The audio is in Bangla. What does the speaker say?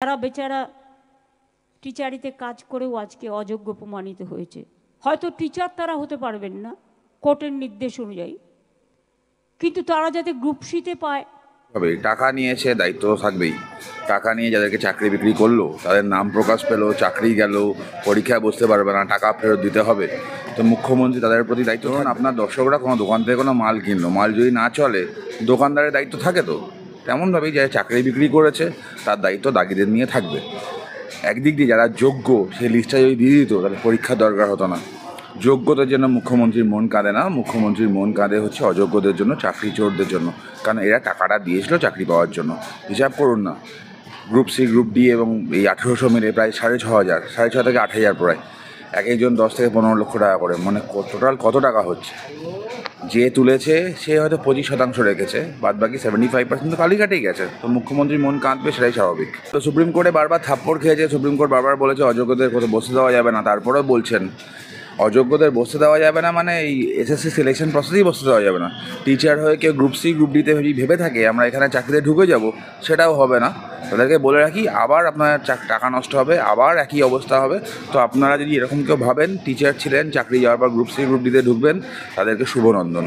যারা বেচারা টিচারিতে কাজ করেও আজকে অযোগ্য প্রমাণিত হয়েছে। হয়তো টিচার তারা হতে পারবেন না কোর্টের নির্দেশ অনুযায়ী, কিন্তু তারা যাতে গ্রুপ সিতে পায়। তবে টাকা নিয়েছে, দায়িত্ব থাকবেই। টাকা নিয়ে যাদেরকে চাকরি বিক্রি করলো, তাদের নাম প্রকাশ পেলো, চাকরি গেল, পরীক্ষায় বসতে পারবে না, টাকা ফেরত দিতে হবে, তো মুখ্যমন্ত্রী তাদের প্রতি দায়িত্ব। ধরুন আপনার দর্শকরা কোনো দোকান থেকে কোনো মাল কিনলো, মাল যদি না চলে দোকানদারের দায়িত্ব থাকে। তো তেমনভাবেই যারা চাকরি বিক্রি করেছে তার দায়িত্ব দাগিদের নিয়ে থাকবে। একদিক দিয়ে যারা যোগ্য সেই লিস্টটা যদি দিয়ে দিত তাহলে পরীক্ষার দরকার হতো না। যোগ্যদের জন্য মুখ্যমন্ত্রীর মন কাঁদে না, মুখ্যমন্ত্রীর মন কাঁদে হচ্ছে অযোগ্যদের জন্য, চাকরি চোরদের জন্য। কারণ এরা টাকাটা দিয়েছিল চাকরি পাওয়ার জন্য। হিসাব করুন না, গ্রুপ সি, গ্রুপ ডি এবং এই 1800 মিলে প্রায় 6,500, 6,500 থেকে 8,000 প্রায়, এক একজন 10 থেকে 15 লক্ষ টাকা করে, মানে টোটাল কত টাকা হচ্ছে। যে তুলেছে সে হয়তো 25% রেখেছে, বাদ বাকি 75% তো কালীঘাটেই গেছে। তো মুখ্যমন্ত্রীর মন কাঁদবে, সেটাই স্বাভাবিক। তো সুপ্রিম কোর্টে বারবার থাপ্পড় খেয়েছে, সুপ্রিম কোর্ট বারবার বলেছে অযোগ্যদের কোথাও বসতে দেওয়া যাবে না, তারপরেও বলছেন অযোগ্যদের বসতে দেওয়া যাবে না, মানে এই এসএসসি সিলেকশন প্রসেসেই বসতে দেওয়া যাবে না। টিচার হয়ে কেউ গ্রুপ সি, গ্রুপ ডিতে ভেবে থাকে আমরা এখানে চাকরিতে ঢুকে যাব, সেটাও হবে না। তাদেরকে বলে রাখি, আবার আপনার টাকা নষ্ট হবে, আবার একই অবস্থা হবে। তো আপনারা যদি এরকম কেউ ভাবেন টিচার ছিলেন, চাকরি যাওয়ার পর গ্রুপ সি, গ্রুপ ডিতে ঢুকবেন, তাদেরকে শুভনন্দন।